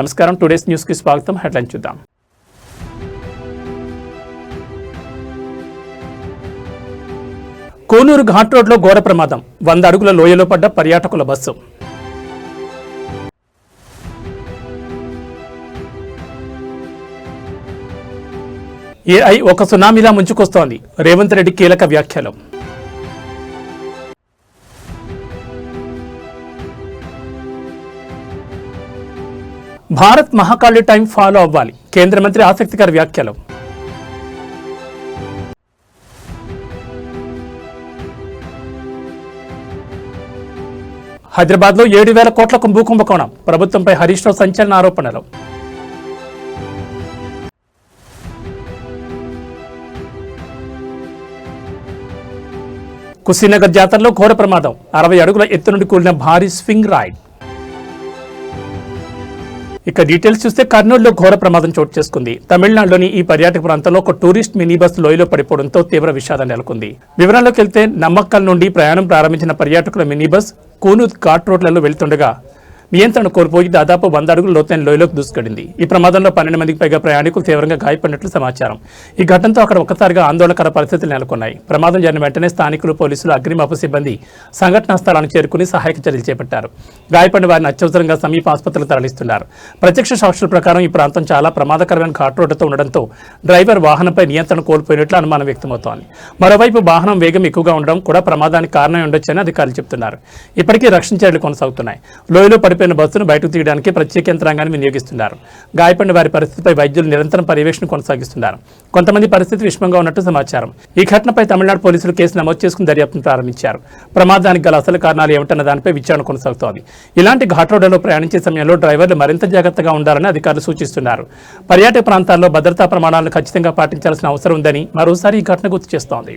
నమస్కారం. Today's news కి స్వాగతం. హెడ్లైన్ చూద్దాం. కోనూరు ఘాట్ రోడ్లో ఘోర ప్రమాదం. 100 అడుగుల లోయలో పడ్డ పర్యాటకుల బస్సు. ఏఐ ఒక సునామీలా ముంచుకొస్తోంది. రేవంత్ రెడ్డి కీలక వ్యాఖ్యలు. భారత్ మహాకాళి టైం ఫాలో అవ్వాలి. కేంద్ర మంత్రి ఆసక్తికర వ్యాఖ్యలు. హైదరాబాద్లో 7,000 కోట్లకు భూ కుంభకోణం. ప్రభుత్వంపై హరీష్ రావు సంచలన ఆరోపణలు. కుశీనగర్ జాతరలో ఘోర ప్రమాదం. 60 అడుగుల ఎత్తు నుండి కూలిన భారీ స్వింగ్ రైడ్. ఇక డీటెయిల్స్ చూస్తే కర్నూలులో ఘోర ప్రమాదం చోటు చేసుకుంది. తమిళనాడులోని ఈ పర్యాటక ప్రాంతంలో ఒక టూరిస్ట్ మినీ బస్ లోయలో పడిపోవడంతో తీవ్ర విషాదం నెలకొంది. వివరాల్లోకి వెళ్తే నమ్మక్కల్ నుండి ప్రయాణం ప్రారంభించిన పర్యాటకుల మినీ బస్ కూనూర్ ఘాట్ రోడ్లలో వెళ్తుండగా నియంత్రణ కోల్పోయి దాదాపు 100 అడుగుల లోతైన లోయలోకి దూసుకెళ్లింది. ఈ ప్రమాదంలో 12 మందికి పైగా ప్రయాణికులు తీవ్రంగా గాయపడినట్లు సమాచారం. ఈ ఘటనతో అక్కడ ఒక్కసారిగా ఆందోళనకర పరిస్థితులు నెలకొన్నాయి. ప్రమాదం జరిగిన వెంటనే స్థానికులు, పోలీసులు, అగ్నిమాపక సిబ్బంది సంఘటనా స్థలాన్ని చేరుకుని సహాయక చర్యలు చేపట్టారు. గాయపడిన వారిని అత్యవసరంగా సమీప ఆసుపత్రులకు తరలిస్తున్నారు. ప్రత్యక్ష సాక్షుల ప్రకారం ఈ ప్రాంతం చాలా ప్రమాదకరమైన ఘాట్ రోడ్డుతో ఉండడంతో డ్రైవర్ వాహనంపై నియంత్రణ కోల్పోయినట్లు అనుమానం వ్యక్తమవుతోంది. మరోవైపు వాహనం వేగం ఎక్కువగా ఉండడం కూడా ప్రమాదానికి కారణం ఉండొచ్చని అధికారులు చెబుతున్నారు. ఇప్పటికీ రక్షణ చర్యలు కొనసాగుతున్నాయి. లోయలో పడిపోయిన బస్సును బయటకు తీయడానికి ప్రత్యేక యంత్రాంగాన్ని వినియోగిస్తున్నారు. గాయపడిన వారి పరిస్థితిపై వైద్యులు నిరంతరం పర్యవేక్షణ కొనసాగిస్తున్నారు. కొంతమంది పరిస్థితి విషమంగా ఉన్నట్టు సమాచారం. ఈ ఘటనపై తమిళనాడు పోలీసులు కేసు నమోదు చేసుకుని దర్యాప్తును ప్రారంభించారు. ప్రమాదానికి గల అసలు కారణాలు ఏమిటన్న దానిపై విచారణ కొనసాగుతోంది. ఇలాంటి ఘాట్ రోడ్లలో ప్రయాణించే సమయంలో డ్రైవర్లు మరింత జాగ్రత్తగా ఉండాలని అధికారులు సూచిస్తున్నారు. పర్యాటక ప్రాంతాల్లో భద్రతా ప్రమాణాలను ఖచ్చితంగా పాటించాల్సిన అవసరం ఉందని మరోసారి ఈ ఘటన గుర్తు చేస్తోంది.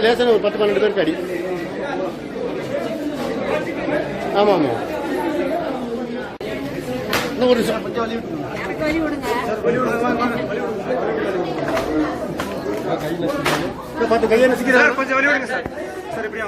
லேசான ஒரு 10-12 பேருக்கு அடி. ஆமா ஆமா இன்னும் ஒரு பார்த்து கையை நசிக்கிறார். கொஞ்சம் வழி விடுங்க சார். சார் இப்படியா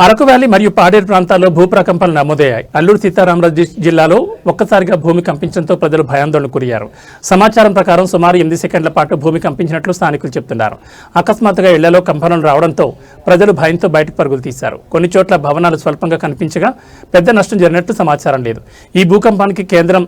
అరకు వ్యాలీ మరియు పాడేరు ప్రాంతాల్లో భూప్రకంపనలు నమోదయ్యాయి. అల్లూరు సీతారామరాజు జిల్లాలో ఒక్కసారిగా భూమి కంపించడంతో ప్రజలు భయాందోళనకు గురయ్యారు. సమాచారం ప్రకారం సుమారు 8 సెకండ్ల పాటు భూమి కంపించినట్లు స్థానికులు చెబుతున్నారు. అకస్మాత్తుగా ఇళ్లలో కంపనలు రావడంతో ప్రజలు భయంతో బయటకు పరుగులు తీశారు. కొన్ని చోట్ల భవనాలు స్వల్పంగా కనిపించగా పెద్ద నష్టం జరిగినట్టు సమాచారం లేదు. ఈ భూకంపానికి కేంద్రం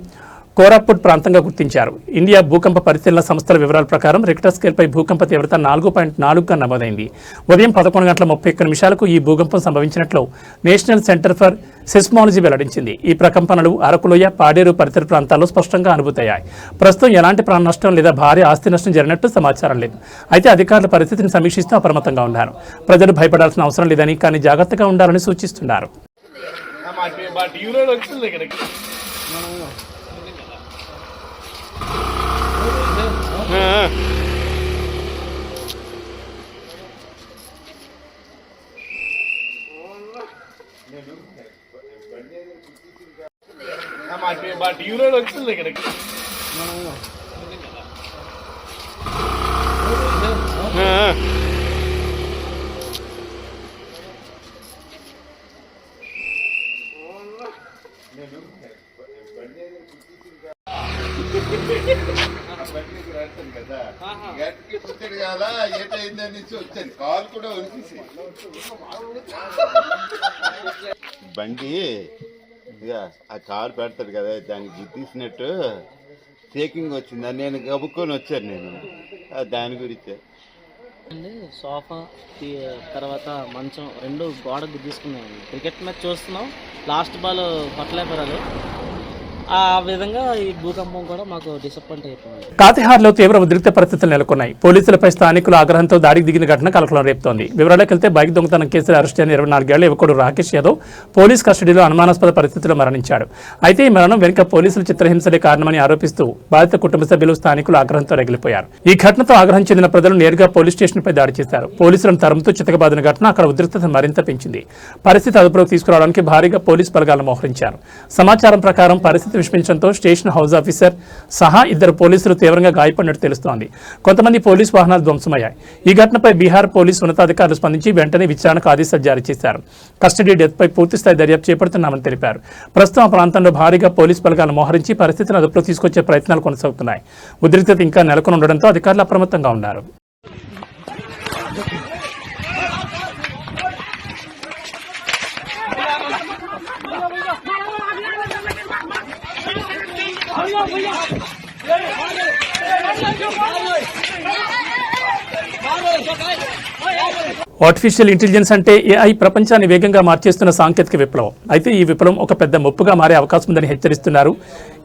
కోరాపుట్ ప్రాంతంగా గుర్తించారు. ఇండియా భూకంప పరిశీలన సంస్థల వివరాల ప్రకారం రిక్టర్ స్కేల్పై భూకంప తీవ్రత 4.4గా నమోదైంది. ఉదయం 11:31 ఈ భూకంపం సంభవించినట్లు నేషనల్ సెంటర్ ఫర్ సెస్మాలజీ వెల్లడించింది. ఈ ప్రకంపనలు అరకులోయ, పాడేరు పరిసర ప్రాంతాల్లో స్పష్టంగా అనుభూతయ్యాయి. ప్రస్తుతం ఎలాంటి ప్రాణ నష్టం లేదా భారీ ఆస్తి నష్టం జరిగినట్టు సమాచారం లేదు. అయితే అధికారుల పరిస్థితిని సమీక్షిస్తూ అప్రమత్తంగా ఉన్నారు. ప్రజలు భయపడాల్సిన అవసరం లేదని, కానీ జాగ్రత్తగా ఉండాలని సూచిస్తున్నారు. వచ్చింది ఇక్కడికి. కదా గట్టికి పుట్టాడు కదా ఏటైందని వచ్చాను కాలు కూడా వదిలేసి బండి ఇక ఆ కారు పెడతాడు కదా దానికి తీసినట్టు షేకింగ్ వచ్చింది. నేను గబుక్కొని వచ్చాను నేను దాని గురించి. సోఫా తర్వాత మంచం రెండు గోడకు తీసుకున్నాం. క్రికెట్ మ్యాచ్ చూస్తున్నాం, లాస్ట్ బాల్ కొట్టలేపరాలు. ఆ విధంగా ఈ భూకంపం కూడా మాకు డిసప్పాయింట్ అయిపోయింది. కాతిహార్లో తీవ్ర ఉద్రిక్త పరిస్థితులు నెలకొన్నాయి. పోలీసులపై స్థానికుల ఆగ్రహంతో దాడికి దిగిన ఘటన కలకలం రేపుతోంది. వివరాలకు వెళ్తే బైక్ దొంగతనం కేసులో అరెస్ట్ అయిన 24 ఏళ్ల యువకుడు రాకేష్ యాదవ్ పోలీస్ కస్టడీలో అనుమానాస్పద పరిస్థితిలో మరణించాడు. అయితే ఈ మరణం వెనుక పోలీసుల చిత్రహింసలే కారణమని ఆరోపిస్తూ బాధిత కుటుంబ సభ్యులు, స్థానికులు ఆగ్రహంతో రగిలిపోయారు. ఈ ఘటనతో ఆగ్రహం చెందిన ప్రజలు నేరుగా పోలీస్ స్టేషన్పై దాడి చేశారు. పోలీసులను తరుముతూ చితకబాదిన ఘటన అక్కడ ఉద్రిక్తతను మరింత పెంచింది. పరిస్థితి అదుపులోకి తీసుకురావడానికి భారీగా పోలీసు బలగాలను మోహరించారు. సమాచారం ప్రకారం పరిస్థితి విషమించడంతో స్టేషన్ హౌస్ ఆఫీసర్ సహా 2 పోలీసులు తీవ్రంగా గాయపడినట్టు తెలుస్తోంది. కొంతమంది పోలీసు వాహనాలు ధ్వంసమయ్యాయి. ఈ ఘటనపై బీహార్ పోలీసు ఉన్నతాధికారులు స్పందించి వెంటనే విచారణకు ఆదేశాలు జారీ చేశారు. కస్టడీ డెత్పై పూర్తిస్థాయి దర్యాప్తు చేపడుతున్నామని తెలిపారు. ప్రస్తుతం ఆ ప్రాంతంలో భారీగా పోలీసు బలగాలను మోహరించి పరిస్థితిని అదుపులోకి తీసుకొచ్చే ప్రయత్నాలు కొనసాగుతున్నాయి. ఉద్రిక్తత ఇంకా నెలకొని ఉండడంతో అధికారులు అప్రమత్తంగా ఉన్నారు. ఆర్టిఫిషియల్ ఇంటెలిజెన్స్ అంటే ఏఐ ప్రపంచాన్ని వేగంగా మార్చేస్తున్న సాంకేతిక విప్లవం. అయితే ఈ విప్లవం ఒక పెద్ద ముప్పుగా మారే అవకాశం ఉందని హెచ్చరిస్తున్నారు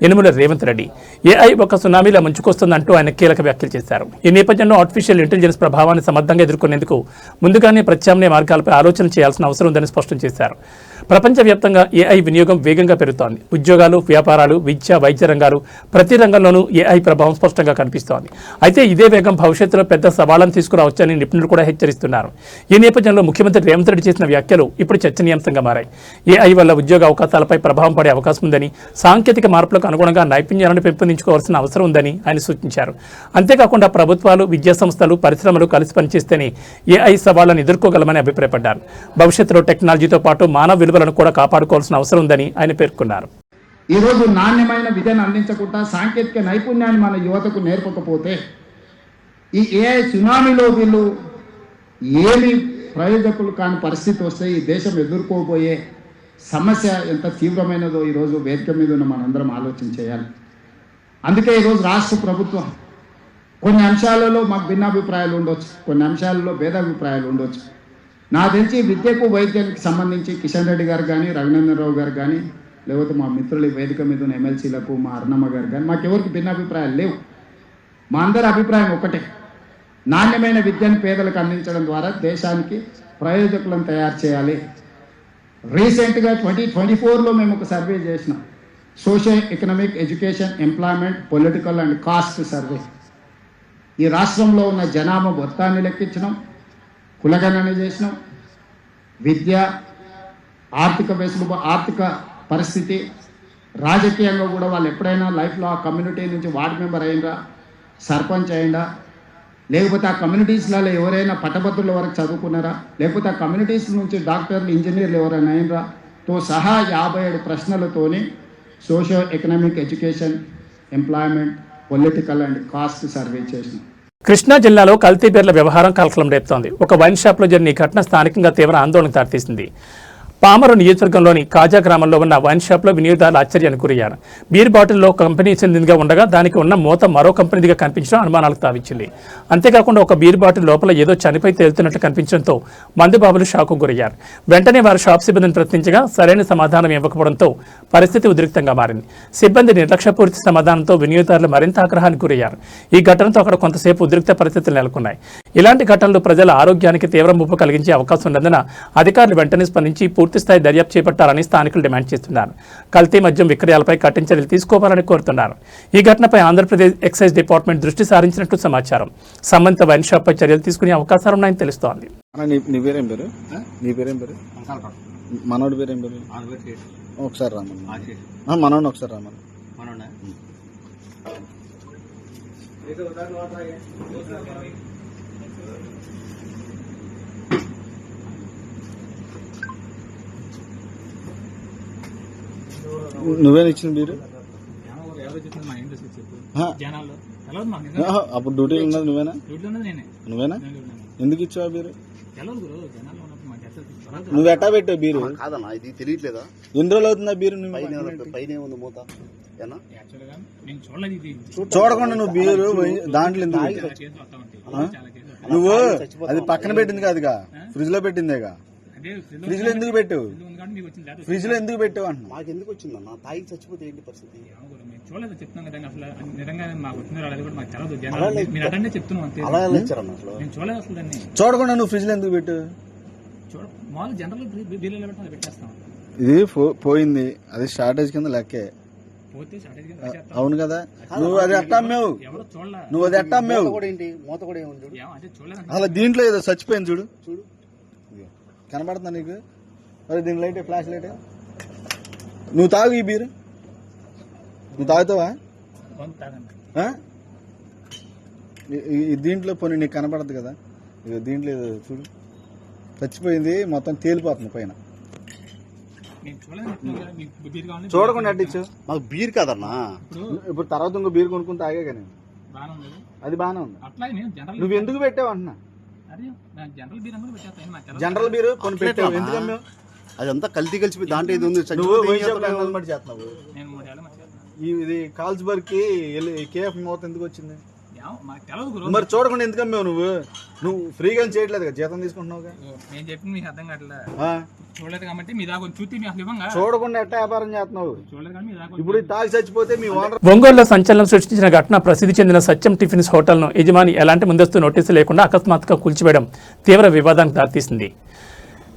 యనుమల రేవంత్ రెడ్డి. ఏఐ ఒక సునామీలా ముంచుకొస్తుందంటూ ఆయన కీలక వ్యాఖ్యలు చేశారు. ఈ నేపథ్యంలో ఆర్టిఫిషియల్ ఇంటెలిజెన్స్ ప్రభావాన్ని సమర్థంగా ఎదుర్కొనేందుకు ముందుగానే ప్రత్యామ్నాయ మార్గాలపై ఆలోచన చేయాల్సిన అవసరం ఉందని స్పష్టం చేశారు. ప్రపంచవ్యాప్తంగా ఏఐ వినియోగం వేగంగా పెరుగుతోంది. ఉద్యోగాలు, వ్యాపారాలు, విద్య, వైద్య రంగాలు ప్రతి రంగంలోనూ ఏఐ ప్రభావం స్పష్టంగా కనిపిస్తోంది. అయితే ఇదే వేగం భవిష్యత్తులో పెద్ద సవాళ్లను తీసుకురావచ్చని నిపుణులు కూడా హెచ్చరిస్తున్నారు. ఈ నేపథ్యంలో ముఖ్యమంత్రి రేవంత్ రెడ్డి చేసిన వ్యాఖ్యలు ఇప్పుడు చర్చనీయాంశంగా మారాయి. ఏఐ వల్ల ఉద్యోగ అవకాశాలపై ప్రభావం పడే అవకాశం ఉందని, సాంకేతిక మార్పులకు అనుగుణంగా నైపుణ్యాలను పెంపొందించుకోవాల్సిన అవసరం ఉందని ఆయన సూచించారు. అంతేకాకుండా ప్రభుత్వాలు, విద్యాసంస్థలు, పరిశ్రమలు కలిసి పనిచేస్తేనే ఏఐ సవాళ్లను ఎదుర్కోగలమని అభిప్రాయపడ్డారు. భవిష్యత్తులో టెక్నాలజీతో పాటు మానవ విలువలను కూడా కాపాడుకోవాల్సిన అవసరం ఉందని ఆయన పేర్కొన్నారు. ఈరోజు నాణ్యమైన విద్యను అందించకుండా సాంకేతిక నైపుణ్యాన్ని మన యువతకు నేర్పకపోతే ఈ ఏఐ సునామీలో వీళ్ళు ఏమి ప్రయోజకులు కాని పరిస్థితి వస్తే ఈ దేశం ఎదుర్కోబోయే సమస్య ఎంత తీవ్రమైనదో ఈరోజు వేదిక మీద ఉన్న మనందరం ఆలోచన చేయాలి. అందుకే ఈరోజు రాష్ట్ర ప్రభుత్వం కొన్ని అంశాలలో మాకు భిన్నాభిప్రాయాలు ఉండొచ్చు, కొన్ని అంశాలలో భేదాభిప్రాయాలు ఉండొచ్చు. నాకు తెలిసి విద్యకు, వైద్యానికి సంబంధించి కిషన్ రెడ్డి గారు కానీ, రఘునందన్ రావు గారు కానీ, లేకపోతే మా మిత్రులు వేదిక మీద ఉన్న ఎమ్మెల్సీలకు, మా అరుణమ్మ గారు కానీ, మాకెవరికి భిన్నాభిప్రాయాలు లేవు. మా అందరి అభిప్రాయం ఒకటే, నాణ్యమైన విద్యను పేదలకు అందించడం ద్వారా దేశానికి ప్రయోజకులను తయారు చేయాలి. రీసెంట్గా 2024లో మేము ఒక సర్వే చేసినాం, social economic, education, employment, political and caste survey. ఈ రాష్ట్రంలో ఉన్న జనాభా మొత్తాన్ని లెక్కించినాం, కులగణన చేసినాం, విద్య, ఆర్థిక పరిస్థితి, రాజకీయంగా కూడా వాళ్ళు ఎప్పుడైనా లైఫ్లో ఆ కమ్యూనిటీ నుంచి వార్డ్ మెంబర్ అయిందా, సర్పంచ్ అయిందా, లేకపోతే ఆ కమ్యూనిటీస్లలో ఎవరైనా పట్టభద్రుల వరకు చదువుకున్నారా, లేకపోతే ఆ కమ్యూనిటీస్ నుంచి డాక్టర్లు ఇంజనీర్లు ఎవరైనా అయినరా తో సహా 57 ప్రశ్నలతోని socio economic education, employment, political and caste survey చేసినాం. కృష్ణా జిల్లాలో కల్తీ బీర్ల వ్యవహారం కలకలం రేపుతోంది. ఒక వైన్ షాప్లో జరిగిన ఈ ఘటన స్థానికంగా తీవ్ర ఆందోళనకు దారితీసింది. పామరు నియోజకవర్గంలోని కాజా గ్రామంలో ఉన్న వైన్ షాప్లో వినియోగదారులు ఆశ్చర్యానికి గురయ్యారు. బీర్ బాటిల్లో కంపెనీ చెందినదిగా ఉండగా దానికి ఉన్న మూత మరో కంపెనీదిగా కనిపించడం అనుమానాలకు తావిచ్చింది. అంతేకాకుండా ఒక బీర్ బాటిల్ లోపల ఏదో చనిపోయి తేలుతున్నట్లు కనిపించడంతో మందుబాబులు షాకు గురయ్యారు. వెంటనే వారు షాప్ సిబ్బందిని ప్రశ్నించగా సరైన సమాధానం ఇవ్వకపోవడంతో పరిస్థితి ఉద్రిక్తంగా మారింది. సిబ్బంది నిర్లక్ష్యపూరిత సమాధానంతో వినియోగదారులు మరింత ఆగ్రహానికి గురయ్యారు. ఈ ఘటనతో అక్కడ కొంతసేపు ఉద్రిక్త పరిస్థితులు నెలకొన్నాయి. ఇలాంటి ఘటనలు ప్రజల ఆరోగ్యానికి తీవ్ర ముప్పు కలిగించే అవకాశం ఉన్నందున అధికారులు వెంటనే స్పందించి పూర్తిస్థాయి దర్యాప్తు చేపట్టాలని స్థానికులు డిమాండ్ చేస్తున్నారు. కల్తీ మద్యం విక్రయాలపై కఠిన చర్యలు తీసుకోవాలని కోరుతున్నారు. ఈ ఘటనపై ఆంధ్రప్రదేశ్ ఎక్సైజ్ డిపార్ట్మెంట్ దృష్టి సారించినట్లు సమాచారం. సంబంధిత వైన్ షాప్పై చర్యలు తీసుకునే అవకాశాలున్నాయని తెలుస్తోంది. నీ పేరేం పేరు? నీ పేరేం పేరు? మనోడి పేరేం పేరు? ఒకసారి రామన్. మనోడిని ఒకసారి రామన్. నువ్వేనా ఇచ్చిన బీరు? అప్పుడు డ్యూటీలో ఉన్నది నువ్వేనా? నువ్వేనా? ఎందుకు ఇచ్చావు బీరు? నువ్వు ఎట్టా పెట్టావు బీరు? కాదన్నా, ఇది తెలియట్లేదా? ఎన్ని రోజులు అవుతుందా బీరు? పైన ఉంది మూత. చూడకుండా నువ్వు బీరు దాంట్లో ఎందుకు? నువ్వు అది పక్కన పెట్టింది కాదుగా, ఫ్రిడ్జ్ లో పెట్టిందేగా. ఫ్రిడ్జ్ లో ఎందుకు పెట్టావు? ఫ్రిడ్జ్ లో ఎందుకు పెట్టావు అంటున్నా. మాకు ఎందుకు వచ్చిందన్న? తాగి చచ్చిపోతే ఏంటి పరిస్థితి? చూడకుండా నువ్వు ఫ్రిడ్జ్ లో ఎందుకు పెట్టావు? ఇది పోయింది, అది షార్టేజ్ కింద లెక్కే. అవును కదా, నువ్వు అది ఎట్టా అమ్మావు? నువ్వు అది ఎట్టా అమ్మావు? మూత కూడా ఏముంది అసలు దీంట్లో ఏదో చచ్చిపోయింది చూడు. చూడు కనబడుతుందా నీకు? మరి దీని లైట్, ఫ్లాష్ లైట్. నువ్వు తాగు ఈ బీరు. నువ్వు తాగుతావా? దీంట్లో పోనీ నీకు కనపడదు కదా. ఇక దీంట్లో ఏదో చూడు చచ్చిపోయింది, మొత్తం తేలిపోతుంది పైన. చూడకుండా అడ్డించు. మాకు బీర్ కాదన్నా. ఇప్పుడు తర్వాత ఇంకో బీర్ కొనుక్కుని తాగే కానీ అది బాగానే ఉంది. నువ్వు ఎందుకు పెట్టావు అంటున్నా? జనరల్ బీరు కొని పెట్టావు, ఎందుకు అమ్మావు? అదంతా కల్తీ కలిసి దాంట్లో ఇది ఉంది. నువ్వు చేస్తున్నావు. ఇది కాల్స్బర్గ్ కి కేఎఫ్ మూత ఎందుకు వచ్చింది? మరి చూడకుండా ఎందుకు అమ్మావు? నువ్వు ఫ్రీగా చేయట్లేదు కదా, జీతం తీసుకుంటున్నావు. చూడకుండా ఎట్టా వ్యాపారం చేస్తున్నావు? ఇప్పుడు తాగి చచ్చిపోతే మీ ఓనర్. ఒంగోలులో సంచలనం సృష్టించిన ఘటన ప్రసిద్ధి చెందిన సత్యం టిఫిన్స్ హోటల్ను యజమాని ఎలాంటి ముందస్తు నోటీసు లేకుండా అకస్మాత్తుగా కూల్చివేయడం తీవ్ర వివాదానికి దారితీసింది.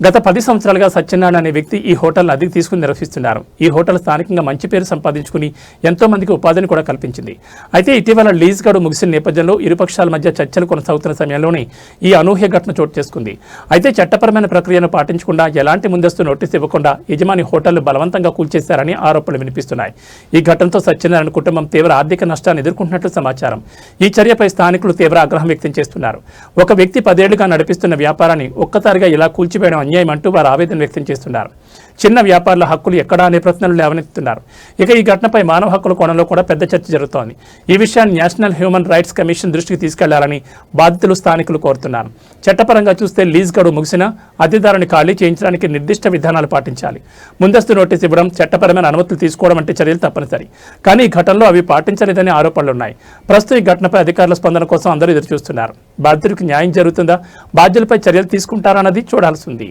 గత 10 సంవత్సరాలుగా సత్యనారాయణ అనే వ్యక్తి ఈ హోటల్ను అద్దెకు తీసుకుని నిర్వహిస్తున్నారు. ఈ హోటల్ స్థానికంగా మంచి పేరు సంపాదించుకుని ఎంతో మందికి ఉపాధిని కూడా కల్పించింది. అయితే ఇటీవల లీజ్ గడువు ముగిసిన నేపథ్యంలో ఇరుపక్షాల మధ్య చర్చలు కొనసాగుతున్న సమయంలోనే ఈ అనూహ్య ఘటన చోటు చేసుకుంది. అయితే చట్టపరమైన ప్రక్రియను పాటించకుండా ఎలాంటి ముందస్తు నోటీసు ఇవ్వకుండా యజమాని హోటల్ను బలవంతంగా కూల్చేశారని ఆరోపణలు వినిపిస్తున్నాయి. ఈ ఘటనతో సత్యనారాయణ కుటుంబం తీవ్ర ఆర్థిక నష్టాన్ని ఎదుర్కొంటున్నట్లు సమాచారం. ఈ చర్యపై స్థానికులు తీవ్ర ఆగ్రహం వ్యక్తం చేస్తున్నారు. ఒక వ్యక్తి 10 ఏళ్లుగా నడిపిస్తున్న వ్యాపారాన్ని ఒక్కసారిగా ఇలా కూల్చివేయడం అన్యాయం అంటూ వారు ఆవేదన వ్యక్తం చేస్తున్నారు. చిన్న వ్యాపారుల హక్కులు ఎక్కడా అనే ప్రశ్నలు లేవనెత్తుతున్నారు. ఇక ఈ ఘటనపై మానవ హక్కుల కోణంలో కూడా పెద్ద చర్చ జరుగుతోంది. ఈ విషయాన్ని నేషనల్ హ్యూమన్ రైట్స్ కమిషన్ దృష్టికి తీసుకెళ్లాలని బాధితులు స్థానికులు కోరుతున్నారు. చట్టపరంగా చూస్తే లీజ్ గడువు ముగిసినా అద్దెదారుని ఖాళీ చేయించడానికి నిర్దిష్ట విధానాలు పాటించాలి. ముందస్తు నోటీసు ఇవ్వడం, చట్టపరమైన అనుమతులు తీసుకోవడం వంటి చర్యలు తప్పనిసరి. కానీ ఈ ఘటనలో అవి పాటించలేదనే ఆరోపణలున్నాయి. ప్రస్తుతం ఈ ఘటనపై అధికారుల స్పందన కోసం అందరూ ఎదురుచూస్తున్నారు. బాధితులకు న్యాయం జరుగుతుందా, బాధ్యులపై చర్యలు తీసుకుంటారన్నది చూడాల్సి ఉంది.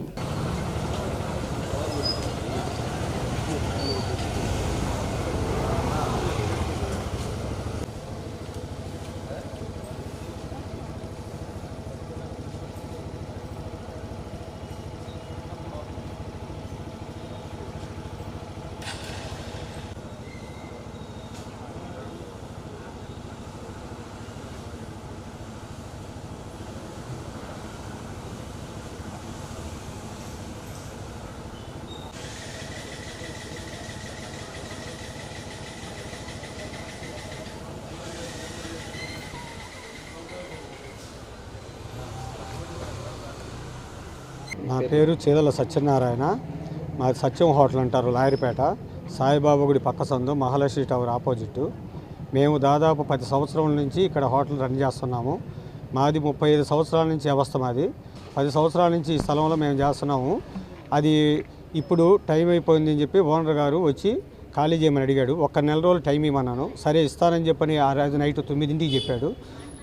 నా పేరు చేదల సత్యనారాయణ. మాది సత్యం హోటల్ అంటారు, లాయరిపేట, సాయిబాబా గుడి పక్క సందు, మహాలక్ష్మి టవర్ ఆపోజిట్. మేము దాదాపు 10 సంవత్సరాల నుంచి ఇక్కడ హోటల్ రన్ చేస్తున్నాము. మాది 35 సంవత్సరాల నుంచి వ్యవస్థ మాది. 10 సంవత్సరాల నుంచి ఈ స్థలంలో మేము చేస్తున్నాము. అది ఇప్పుడు టైం అయిపోయింది అని చెప్పి ఓనర్ గారు వచ్చి ఖాళీ చేయమని అడిగాడు. 1 నెల రోజులు టైం ఇవ్వమన్నాను. సరే ఇస్తానని చెప్పని ఆ రోజు నైట్ 9ంటికి చెప్పాడు.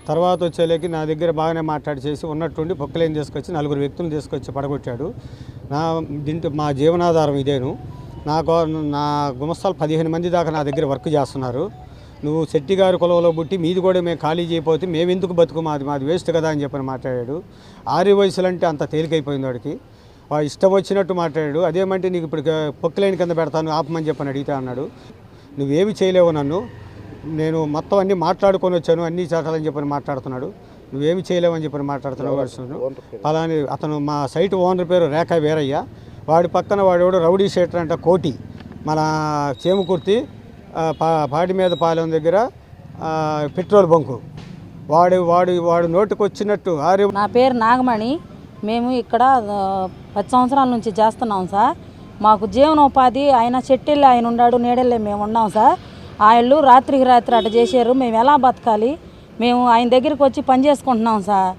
తర్వాత వచ్చేలేకి నా దగ్గర బాగానే మాట్లాడి చేసి ఉన్నట్టుండి పొక్కలేని తీసుకొచ్చి 4 వ్యక్తులను తీసుకొచ్చి పడగొట్టాడు. మా జీవనాధారం ఇదేను. నా గుమస్తాలు 15 మంది దాకా నా దగ్గర వర్క్ చేస్తున్నారు. నువ్వు శెట్టి గారి కులంలో పుట్టి మీది కూడా మేము ఖాళీ చేయకపోతే మేము ఎందుకు బతుకు, మాది వేస్ట్ కదా అని చెప్పని మాట్లాడాడు. 6 వయసులు అంటే అంత తేలికైపోయింది వాడికి. వాడు ఇష్టం వచ్చినట్టు మాట్లాడాడు. అదేమంటే నీకు ఇప్పుడు పొక్కలేని కింద పెడతాను ఆపమని చెప్పని అడిగితే అన్నాడు. నువ్వేమి చేయలేవు, నన్ను నేను మొత్తం అన్నీ మాట్లాడుకొని వచ్చాను, అన్నీ చేటాలని చెప్పని మాట్లాడుతున్నాడు. నువ్వేమి చేయలేవని చెప్పని మాట్లాడుతున్నాడు. అలానే అతను మా సైట్ ఓనర్ పేరు రేఖా వీరయ్య. వాడి పక్కన వాడు రౌడీ షేటర్ అంట కోటి, మన చేమకుర్తి పాడి మీద పాలెం దగ్గర పెట్రోల్ బంకు. వాడు నోటికి వచ్చినట్టు నా పేరు నాగమణి. మేము ఇక్కడ 10 సంవత్సరాల నుంచి చేస్తున్నాం సార్. మాకు జీవనోపాధి ఆయన చెట్టెళ్ళి ఆయన ఉన్నాడు, నీడెళ్ళే మేము ఉన్నాం సార్. వాళ్ళు రాత్రికి రాత్రి అటు చేశారు. మేము ఎలా బతకాలి? మేము ఆయన దగ్గరికి వచ్చి పని చేసుకుంటున్నాం సార్.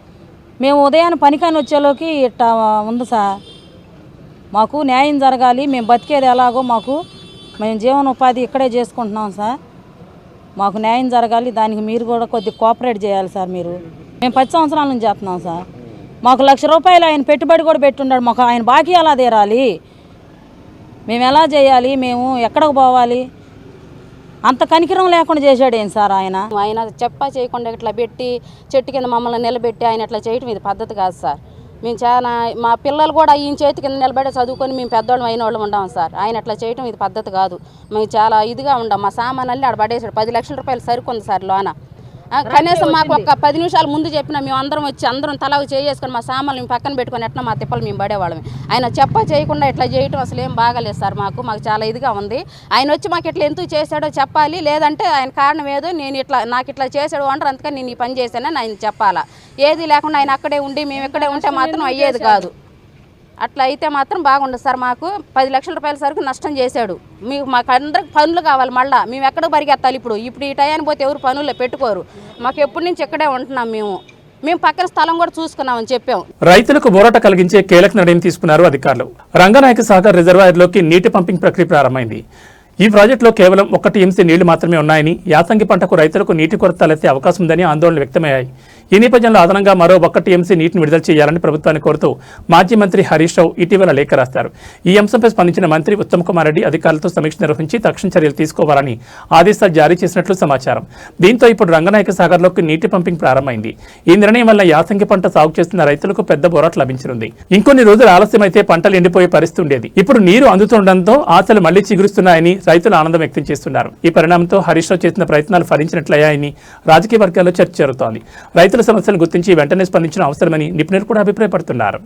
మేము ఉదయాన్నే పనికాని వచ్చేలోకి ఇట్లా ఉంది సార్. మాకు న్యాయం జరగాలి. మేము బతికేది ఎలాగో మేము జీవనోపాధి ఇక్కడే చేసుకుంటున్నాం సార్. మాకు న్యాయం జరగాలి. దానికి మీరు కూడా కొద్దిగా కోఆపరేట్ చేయాలి సార్. మేము 10 సంవత్సరాల నుంచి చేస్తున్నాం సార్. మాకు ₹1,00,000 ఆయన పెట్టుబడి కూడా పెట్టున్నాడు. మాకు ఆయన బాకీ ఎలా తీరాలి? మేము ఎలా చేయాలి? మేము ఎక్కడికి పోవాలి? అంత కనికరం లేకుండా చేశాడు ఏం సార్ ఆయన. ఆయన చేయకుండా ఇట్లా పెట్టి చెట్టు కింద మమ్మల్ని నిలబెట్టి ఆయన ఇట్లా చేయటం ఇది పద్ధతి కాదు సార్. మేము చాలా మా పిల్లలు కూడా ఈయన చేతి కింద నిలబడి చదువుకొని మేము పెద్దవాళ్ళం అయిన వాళ్ళు ఉండాం సార్. ఆయన అట్లా చేయటం ఇది పద్ధతి కాదు. మేము చాలా ఇదిగా ఉండాం. మా సామాన్లు ఆడ పడేసాడు. ₹10 లక్షల సరుకుంది సార్ లోన. కనీసం మాకు ఒక 10 నిమిషాల ముందు చెప్పినా మేము అందరం వచ్చి అందరం తలా చేసుకొని మా సామాన్లు మేము పక్కన పెట్టుకొని ఎట్లా మా తిప్పలు మేము పడేవాళ్ళం. ఆయన చేయకుండా ఇట్లా చేయటం అసలు ఏం బాగాలేదు సార్. మాకు చాలా ఇదిగా ఉంది. ఆయన వచ్చి మాకు ఇట్లా ఎందుకు చేశాడో చెప్పాలి. లేదంటే ఆయన కారణం ఏదో నాకు ఇట్లా చేశాడు అంటారు, అందుకని నేను ఈ పని చేశానని ఆయన చెప్పాలా. ఏది లేకుండా ఆయన అక్కడే ఉండి మేము ఇక్కడే ఉంటే మాత్రం అయ్యేది కాదు. అట్లా అయితే మాత్రం బాగుండదు సార్. మాకు ₹10 లక్షల సరుకు నష్టం చేశాడు. మాకు అందరికి పనులు కావాలి. మళ్ళీ మేము ఎక్కడికి పరిగెత్తాలి? ఇప్పుడు ఈ టయాన్ని పోతే ఎవరు పనుల్లో పెట్టుకోరు. మాకు ఎప్పటి నుంచి ఇక్కడే ఉంటున్నాం. మేము పక్కన స్థలం కూడా చూసుకున్నామని చెప్పాం. రైతులకు ఊరట కలిగించే కీలక నిర్ణయం తీసుకున్నారు అధికారులు. రంగనాయక సాగర్ రిజర్వాయర్లోకి నీటి పంపింగ్ ప్రక్రియ ప్రారంభమైంది. ఈ ప్రాజెక్టులో కేవలం 1 టీఎంసీ నీళ్లు మాత్రమే ఉన్నాయని, యాసంగి పంటకు రైతులకు నీటి కొరత తలెత్తే అవకాశం ఉందని ఆందోళనలు వ్యక్తమయ్యాయి. ఈ నేపథ్యంలో అదనంగా మరో 1 టీఎంసీ నీటిని విడుదల చేయాలని ప్రభుత్వాన్ని కోరుతూ మాజీ మంత్రి హరీష్ రావు ఇటీవల లేఖ రాశారు. ఈ అంశంపై స్పందించిన మంత్రి ఉత్తమ్ కుమార్ రెడ్డి అధికారులతో సమీక్ష నిర్వహించి తక్షణ చర్యలు తీసుకోవాలని ఆదేశాలు జారీ చేసినట్లు సమాచారం. దీంతో ఇప్పుడు రంగనాయక సాగర్లోకి నీటి పంపింగ్ ప్రారంభమైంది. ఈ నిర్ణయం వల్ల యాసంగి పంట సాగు చేస్తున్న రైతులకు పెద్ద బోరాట లభించనుంది. ఇంకొన్ని రోజులు ఆలస్యమైతే పంటలు ఎండిపోయే పరిస్థితి ఉండేది. ఇప్పుడు నీరు అందుతుండటంతో ఆశలు మళ్లీ చిగురుస్తున్నాయని రైతులు ఆనందం వ్యక్తం చేస్తున్నారు. ఈ పరిణామంతో హరీష్ రావు చేసిన ప్రయత్నాలు ఫలించినట్లయ్యాయని రాజకీయ వర్గాల్లో చర్చ జరుగుతోంది. రైతుల సమస్యలను గుర్తించి వెంటనే స్పందించిన అవసరమని నిపుణులు కూడా అభిప్రాయపడుతున్నారు.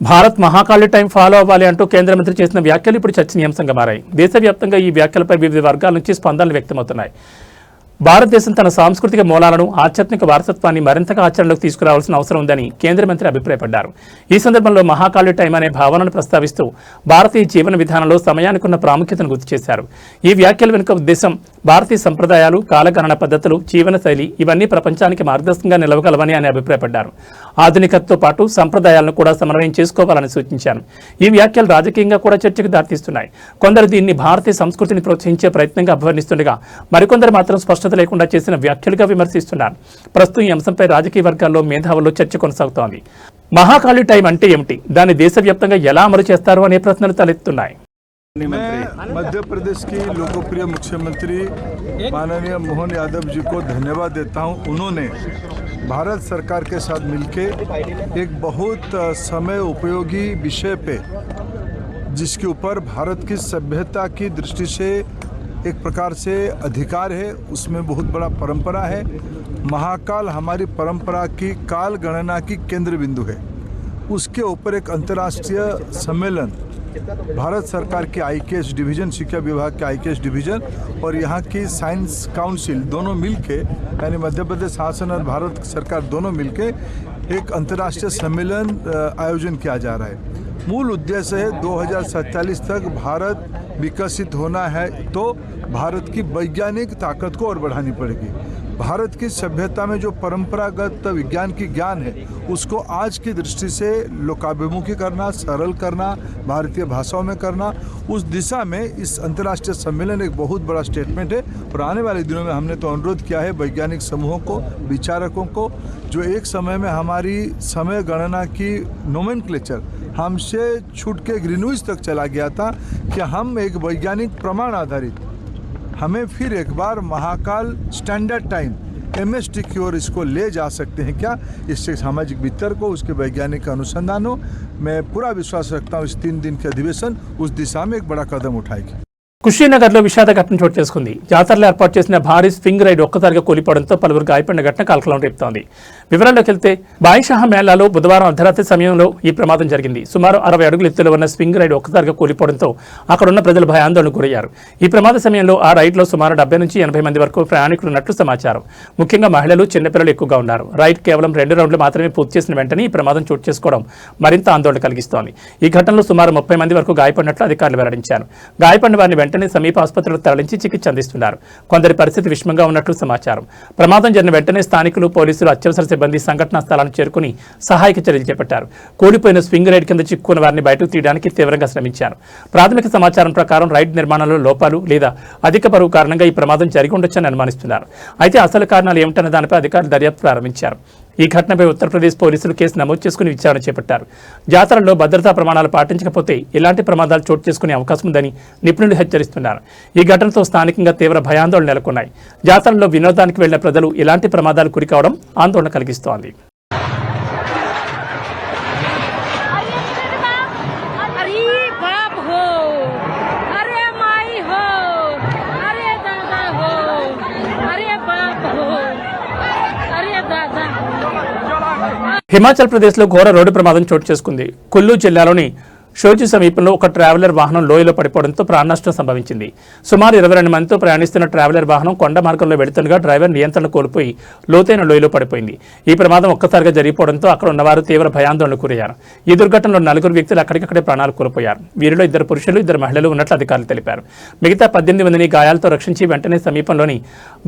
భారత్ మహాకాళి టైం ఫాలో అవ్వాలి అంటూ కేంద్ర మంత్రి చేసిన వ్యాఖ్యలు ఇప్పుడు చర్చనీయాంశంగా మారాయి. దేశవ్యాప్తంగా ఈ వ్యాఖ్యలపై వివిధ వర్గాల నుంచి స్పందనలు వ్యక్తమవుతున్నాయి. భారతదేశం తన సాంస్కృతిక మూలాలను, ఆధ్యాత్మిక వారసత్వాన్ని మరింతగా ఆచరణలోకి తీసుకురావాల్సిన అవసరం ఉందని కేంద్ర మంత్రి అభిప్రాయపడ్డారు. ఈ సందర్భంలో మహాకాళి టైం అనే భావనను ప్రస్తావిస్తూ భారతీయ జీవన విధానంలో సమయానికి ఉన్న ప్రాముఖ్యతను గుర్తు చేశారు. ఈ వ్యాఖ్యల వెనుక ఉద్దేశం భారతీయ సంప్రదాయాలు, కాలగణన పద్ధతులు, జీవనశైలి ఇవన్నీ ప్రపంచానికి మార్గదర్శకంగా నిలవగలవని ఆయన అభిప్రాయపడ్డారు. ఆధునికతతో పాటు సంప్రదాయాలను కూడా సమన్వయం చేసుకోవాలని సూచించారు. ఈ వ్యాఖ్యలు రాజకీయంగా కూడా చర్చకు దారితీస్తున్నాయి. కొందరు దీన్ని భారతీయ సంస్కృతిని ప్రోత్సహించే ప్రయత్నంగా అభివర్ణిస్తుండగా మరికొందరు మాత్రం స్పష్టత లేకుండా చేసిన వ్యాఖ్యలుగా విమర్శిస్తున్నారు. ప్రస్తుతం ఈ అంశంపై రాజకీయ వర్గాల్లో మేధావుల్లో చర్చ కొనసాగుతోంది. మహాకాళి టైం అంటే ఏమిటి, దాన్ని దేశవ్యాప్తంగా ఎలా అమలు చేస్తారు అనే ప్రశ్నలు తలెత్తున్నాయి. मध्य प्रदेश की लोकप्रिय मुख्यमंत्री माननीय मोहन यादव जी को धन्यवाद देता हूं। उन्होंने भारत सरकार के साथ मिलकर एक बहुत समय उपयोगी विषय पे, जिसके ऊपर भारत की सभ्यता की दृष्टि से एक प्रकार से अधिकार है, उसमें बहुत बड़ा परंपरा है। महाकाल हमारी परंपरा की काल गणना की केंद्र बिंदु है। उसके ऊपर एक अंतर्राष्ट्रीय सम्मेलन भारत सरकार के IKS डिवीज़न, शिक्षा विभाग के IKS डिवीज़न और यहाँ की साइंस काउंसिल दोनों मिलके, यानी मध्य प्रदेश शासन और भारत सरकार दोनों मिलके एक अंतर्राष्ट्रीय सम्मेलन आयोजन किया जा रहा है। मूल उद्देश्य है 2047 तक भारत विकसित होना है, तो भारत की वैज्ञानिक ताकत को और बढ़ानी पड़ेगी। भारत की सभ्यता में जो परंपरागत विज्ञान की ज्ञान है, उसको आज की दृष्टि से लोकाभिमुखी करना, सरल करना, भारतीय भाषाओं में करना, उस दिशा में इस अंतर्राष्ट्रीय सम्मेलन एक बहुत बड़ा स्टेटमेंट है। और आने वाले दिनों में हमने तो अनुरोध किया है वैज्ञानिक समूहों को, विचारकों को, जो एक समय में हमारी समय गणना की नोमेनक्लेचर हमसे छूट के ग्रीनविच तक चला गया था, कि हम एक वैज्ञानिक प्रमाण आधारित, हमें फिर एक बार महाकाल स्टैंडर्ड टाइम MST की ओर इसको ले जा सकते हैं क्या? इससे सामाजिक वितर्क हो, उसके वैज्ञानिक अनुसंधान हो। मैं पूरा विश्वास रखता हूँ इस 3 दिन के अधिवेशन उस दिशा में एक बड़ा कदम उठाएगी। కుషీనగర్లో విషాద ఘటన చోటు చేసుకుంది. జాతరలో ఏర్పాటు చేసిన భారీ స్వింగ్ రైడ్ ఒక్కసారిగా కూలిపోవడంతో పలువురు గాయపడిన ఘటన కలకలం రేపుతోంది. వివరాల్లోకి వెళ్తే బాయిషాహ మేళాలో బుధవారం అర్ధరాత్రి సమయంలో ఈ ప్రమాదం జరిగింది. సుమారు 60 అడుగుల ఎత్తులో ఉన్న స్వింగ్ రైడ్ ఒక్కసారిగా కూలిపోవడంతో అక్కడున్న ప్రజలు భయాందోళనకు గురయ్యారు. ఈ ప్రమాద సమయంలో ఆ రైడ్లో సుమారు 70 నుంచి 80 మంది వరకు ప్రయాణికులు ఉన్నట్లు సమాచారం. ముఖ్యంగా మహిళలు, చిన్నపిల్లలు ఎక్కువగా ఉన్నారు. రైడ్ కేవలం 2 రౌండ్లు మాత్రమే పూర్తి చేసిన వెంటనే ఈ ప్రమాదం చోటు చేసుకోవడం మరింత ఆందోళన కలిగిస్తోంది. ఈ ఘటనలో సుమారు 30 మంది వరకు గాయపడినట్లు అధికారులు వెల్లడించారు. గాయపడిన వారిని వెంటనే సమీప ఆసుపత్రులకు తరలించి చికిత్స అందిస్తున్నారు. కొందరి పరిస్థితి విషమంగా ఉన్నట్లు సమాచారం. ప్రమాదం జరిగిన వెంటనే స్థానికులు, పోలీసులు, అత్యవసర సిబ్బంది సంఘటనా స్థలానికి చేరుకుని సహాయక చర్యలు చేపట్టారు. కూలిపోయిన స్వింగ్ రైడ్ కింద చిక్కుకున్న వారిని బయటకు తీయడానికి తీవ్రంగా శ్రమించారు. ప్రాథమిక సమాచారం ప్రకారం రైడ్ నిర్మాణంలో లోపాలు లేదా అధిక బరువు కారణంగా ఈ ప్రమాదం జరిగి ఉండొచ్చని అనుమానిస్తున్నారు. అయితే అసలు కారణాలు ఏమిటన్న దానిపై అధికారులు దర్యాప్తు ప్రారంభించారు. ఈ ఘటనపై ఉత్తరప్రదేశ్ పోలీసులు కేసు నమోదు చేసుకుని విచారణ చేపట్టారు. జాతరలో భద్రతా ప్రమాణాలు పాటించకపోతే ఇలాంటి ప్రమాదాలు చోటు చేసుకునే అవకాశం ఉందని నిపుణులు హెచ్చరిస్తున్నారు. ఈ ఘటనతో స్థానికంగా తీవ్ర భయాందోళన నెలకొన్నాయి. జాతరలో వినోదానికి వెళ్లిన ప్రజలు ఇలాంటి ప్రమాదాలు గురికావడం ఆందోళన కలిగిస్తోంది. హిమాచల్ ప్రదేశ్లో ఘోర రోడ్డు ప్రమాదం చోటు చేసుకుంది. కుల్లు జిల్లాలోని షోజు సమీపంలో ఒక ట్రావెలర్ వాహనం లోయలో పడిపోవడంతో ప్రాణనష్టం సంభవించింది. సుమారు 22 మందితో ప్రయాణిస్తున్న ట్రావెలర్ వాహనం కొండ మార్గంలో వెళుతుండగా డ్రైవర్ నియంత్రణ కోల్పోయి లోతైన లోయలో పడిపోయింది. ఈ ప్రమాదం ఒక్కసారిగా జరిగిపోవడంతో అక్కడ ఉన్నవారు తీవ్ర భయాందోళనకు గురయ్యారు. ఈ దుర్ఘటనలో 4 వ్యక్తులు అక్కడికక్కడే ప్రాణాలు కోల్పోయారు. వీరిలో 2 పురుషులు, 2 మహిళలు ఉన్నట్లు అధికారులు తెలిపారు. మిగతా 18 మందిని గాయాలతో రక్షించి వెంటనే సమీపంలోని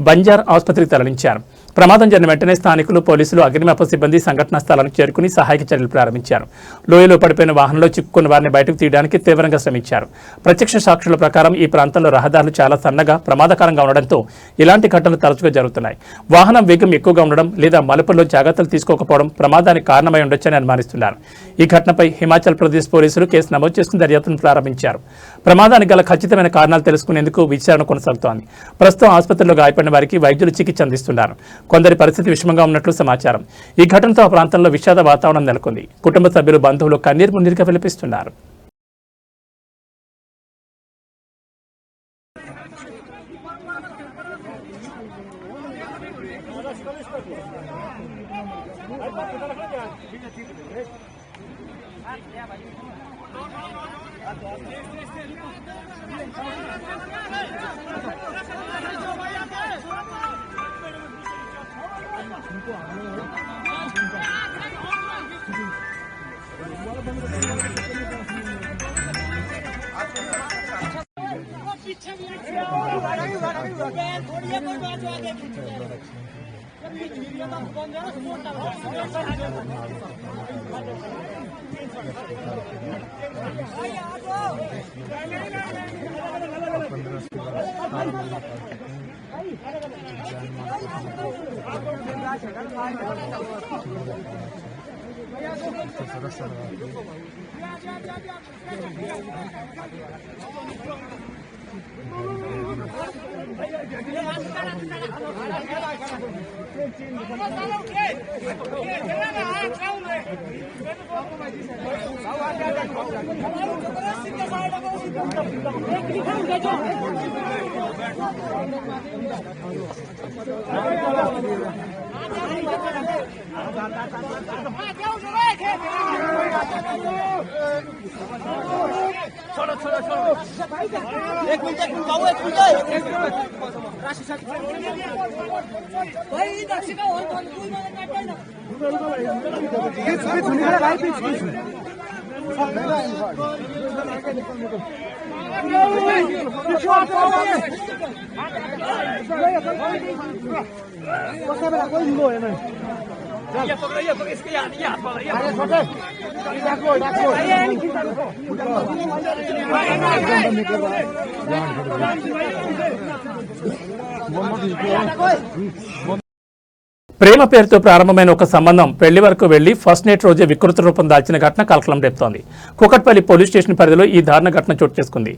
బంజార్ ఆసుపత్రికి తరలించారు. ప్రమాదం జరిగిన వెంటనే స్థానికులు, పోలీసులు, అగ్నిమాపక సిబ్బంది సంఘటనా స్థలానికి చేరుకుని సహాయక చర్యలు ప్రారంభించారు. లోయలో పడిపోయిన వాహనంలో చిక్కుకున్న వారిని బయటకు తీయడానికి తీవ్రంగా శ్రమించారు. ప్రత్యక్ష సాక్షుల ప్రకారం ఈ ప్రాంతంలో రహదారులు చాలా సన్నగా, ప్రమాదకరంగా ఉండడంతో ఇలాంటి ఘటనలు తరచుగా జరుగుతున్నాయి. వాహనం వేగం ఎక్కువగా ఉండడం లేదా మలుపుల్లో జాగ్రత్తలు తీసుకోకపోవడం ప్రమాదానికి కారణమై ఉండొచ్చని అనుమానిస్తున్నారు. ఈ ఘటనపై హిమాచల్ ప్రదేశ్ పోలీసులు కేసు నమోదు చేసుకుని దర్యాప్తును ప్రారంభించారు. ప్రమాదానికి గల ఖచ్చితమైన కారణాలు తెలుసుకునేందుకు విచారణ కొనసాగుతోంది. ప్రస్తుతం ఆసుపత్రిలో గాయపడిన వారికి వైద్యులు చికిత్స అందిస్తున్నారు. కొందరి పరిస్థితి విషమంగా ఉన్నట్లు సమాచారం. ఈ ఘటనతో ఆ ప్రాంతంలో విషాద వాతావరణం నెలకొంది. కుటుంబ సభ్యులు, బంధువులు కన్నీరు మున్నీరుగా విలపిస్తున్నారు. ప్రేమ పేరుతో ప్రారంభమైన ఒక సంబంధం పెళ్లి వరకు వెళ్లి ఫస్ట్ నైట్ రోజే వికృత రూపం దాల్చిన ఘటన కలకలం రేపుతోంది. కూకట్పల్లి పోలీస్ స్టేషన్ పరిధిలో ఈ దారుణ ఘటన చోటు చేసుకుంది.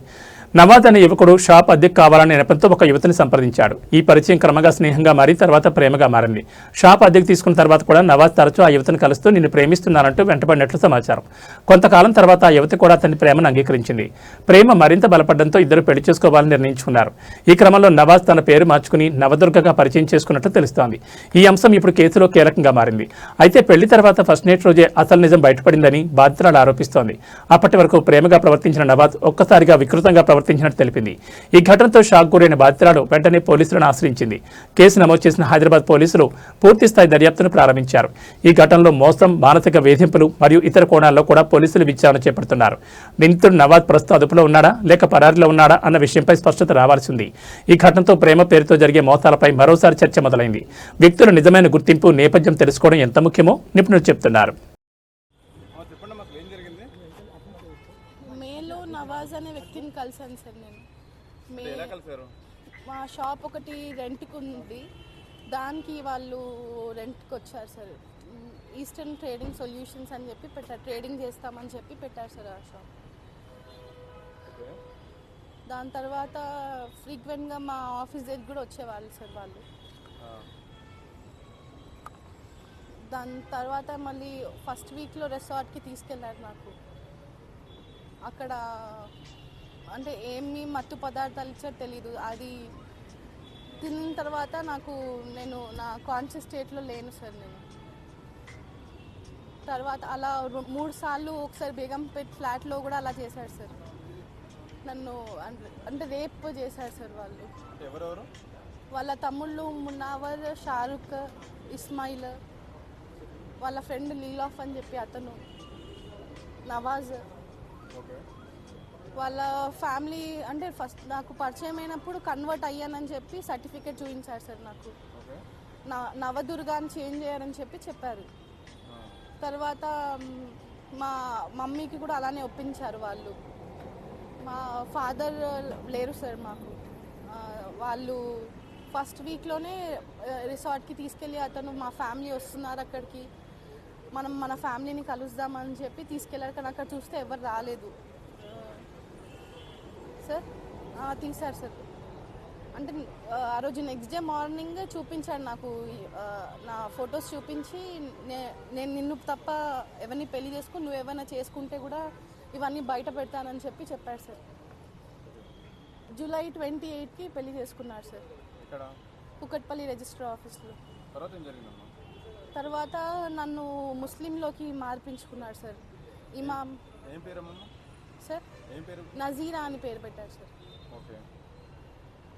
నవాజ్ అనే యువకుడు షాప్ అద్దెకు కావాలనే నెపంతో ఒక యువతిని సంప్రదించాడు. ఈ పరిచయం క్రమంగా స్నేహంగా మారి తర్వాత ప్రేమగా మారింది. షాప్ అద్దెకు తీసుకున్న తర్వాత కూడా నవాజ్ తరచూ ఆ యువతిని కలుస్తూ నిన్ను ప్రేమిస్తున్నానంటూ వెంటబడినట్లు సమాచారం. కొంతకాలం తర్వాత ఆ యువతి కూడా అతని ప్రేమను అంగీకరించింది. ప్రేమ మరింత బలపడడంతో ఇద్దరు పెళ్లి చేసుకోవాలని నిర్ణయించుకున్నారు. ఈ క్రమంలో నవాజ్ తన పేరు మార్చుకుని నవదుర్గగా పరిచయం చేసుకున్నట్లు తెలుస్తోంది. ఈ అంశం ఇప్పుడు కేసులో కీలకంగా మారింది. అయితే పెళ్లి తర్వాత ఫస్ట్ నైట్ రోజే అసలు నిజం బయటపడిందని బాధితురాలు ఆరోపిస్తోంది. అప్పటి వరకు ప్రేమగా ప్రవర్తించిన నవాజ్ ఒక్కసారిగా వికృతంగా ప్రవర్తించినట్టు తెలిపింది. ఈ ఘటనతో షాక్ గురైన బాధితురాలు వెంటనే పోలీసులను ఆశ్రయించింది. కేసు నమోదు చేసిన హైదరాబాద్ పోలీసులు పూర్తిస్థాయి దర్యాప్తును ప్రారంభించారు. ఈ ఘటనలో మోసం, మానసిక వేధింపులు మరియు ఇతర కోణాల్లో కూడా పోలీసులు విచారణ చేపడుతున్నారు. నిందితుడు నవాజ్ ప్రస్తుతం అదుపులో ఉన్నాడా లేక పరారీలో ఉన్నాడా అన్న విషయంపై స్పష్టత రావాల్సి ఉంది. ఈ ఘటనతో ప్రేమ పేరుతో జరిగే మోసాలపై మరోసారి చర్చ మొదలైంది. వ్యక్తుల నిజమైన గుర్తింపు, నేపథ్యం తెలుసుకోవడం ఎంత ముఖ్యమో నిపుణులు చెప్తున్నారు. నవాజ్ అనే వ్యక్తిని కలిసాను సార్. నేను మా షాప్ ఒకటి రెంట్కి ఉంది, దానికి వాళ్ళు రెంట్కి వచ్చారు సార్. ఈస్టర్న్ ట్రేడింగ్ సొల్యూషన్స్ అని చెప్పి పెట్టారు, ట్రేడింగ్ చేస్తామని చెప్పి పెట్టారు సార్ ఆ షాప్. దాని తర్వాత ఫ్రీక్వెంట్గా మా ఆఫీస్ దగ్గర కూడా వచ్చేవాళ్ళు సార్ వాళ్ళు. దాని తర్వాత మళ్ళీ ఫస్ట్ వీక్లో రిసార్ట్కి తీసుకెళ్ళారు నాకు. అక్కడ అంటే ఏమి మత్తు పదార్థాలు ఇచ్చారో తెలీదు. అది తిన్న తర్వాత నేను నా కాన్షియస్ స్టేట్లో లేను సార్. నేను తర్వాత అలా 3 సార్లు ఒకసారి బేగంపేట్ ఫ్లాట్లో కూడా అలా చేశారు సార్. నన్ను అంటే రేప్ చేశారు సార్ వాళ్ళు. వాళ్ళ తమ్ముళ్ళు మున్నావర్, షారుఖ్, ఇస్మాయిల్, వాళ్ళ ఫ్రెండ్ లీలాఫ్ అని చెప్పి అతను, నవాజ్. వాళ్ళ ఫ్యామిలీ అంటే ఫస్ట్ నాకు పరిచయం అయినప్పుడు కన్వర్ట్ అయ్యానని చెప్పి సర్టిఫికేట్ చూపించారు సార్ నాకు. నవదుర్గా అని చేంజ్ చేయాలని చెప్పారు. తర్వాత మా మమ్మీకి కూడా అలానే ఒప్పించారు వాళ్ళు. మా ఫాదర్ లేరు సార్ మాకు. వాళ్ళు ఫస్ట్ వీక్లోనే రిసార్ట్కి తీసుకెళ్ళి అతను మా ఫ్యామిలీ వస్తున్నారు అక్కడికి, మనం మన ఫ్యామిలీని కలుద్దామని చెప్పి తీసుకెళ్ళారు. కానీ అక్కడ చూస్తే ఎవరు రాలేదు సార్. తీశారు సార్. అంటే ఆ రోజు నెక్స్ట్ డే మార్నింగ్ చూపించాడు నాకు, నా ఫొటోస్ చూపించి నేను నిన్ను తప్ప ఎవరిని పెళ్లి చేసుకుని నువ్వు ఏమైనా చేసుకుంటే కూడా ఇవన్నీ బయట పెడతానని చెప్పాడు సార్. జూలై 28కి పెళ్లి చేసుకున్నారు సార్ కుకట్పల్లి రిజిస్టర్ ఆఫీస్లో. తర్వాత నన్ను ముస్లింలోకి మార్పించుకున్నాడు సార్. ఇమాం ఏం పేరమ్మా? సార్ ఏం పేరు? నజీరా అని పేరు పెట్టారు సార్. ఓకే.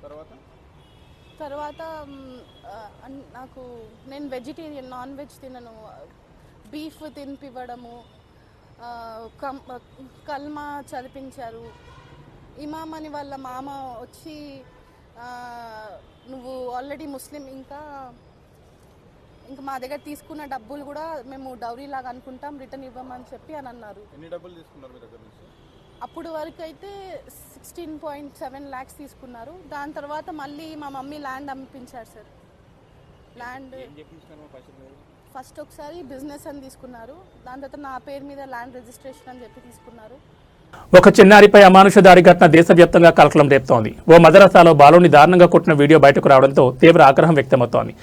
తర్వాత తర్వాత నాకు నేను వెజిటేరియన్, నాన్ వెజ్ తినను, బీఫ్ తినిపివ్వడము, కల్మా చదివించారు. ఇమామ్ అని వాళ్ళ మామ వచ్చి నువ్వు ఆల్రెడీ ముస్లిం, ఇంకా మా దగ్గర తీసుకున్న డబ్బులు కూడా మేము డౌరీ లాగా అనుకుంటాం, రిటర్న్ ఇవ్వమని చెప్పి అని అన్నారు. ఎన్ని డబ్బులు తీసుకున్నారు మీ దగ్గర నుంచి? అప్పుడు వరకు అయితే 16.7 lakhs తీసుకున్నారు. దాని తర్వాత మళ్ళీ మా మమ్మీ ల్యాండ్ అమ్మించారు సార్. ల్యాండ్ ఫస్ట్ ఒకసారి బిజినెస్ అని తీసుకున్నారు, దాని తర్వాత నా పేరు మీద ల్యాండ్ రిజిస్ట్రేషన్ అని చెప్పి తీసుకున్నారు. ఒక చిన్నారిపై అమానుష దాడి ఘటన దేశవ్యాప్తంగా కలకలం రేపుతోంది. ఓ మదరసాలో బాలుని దారుణంగా కొట్టిన వీడియో బయటకు రావడంతో తీవ్ర ఆగ్రహం వ్యక్తమవుతోంది.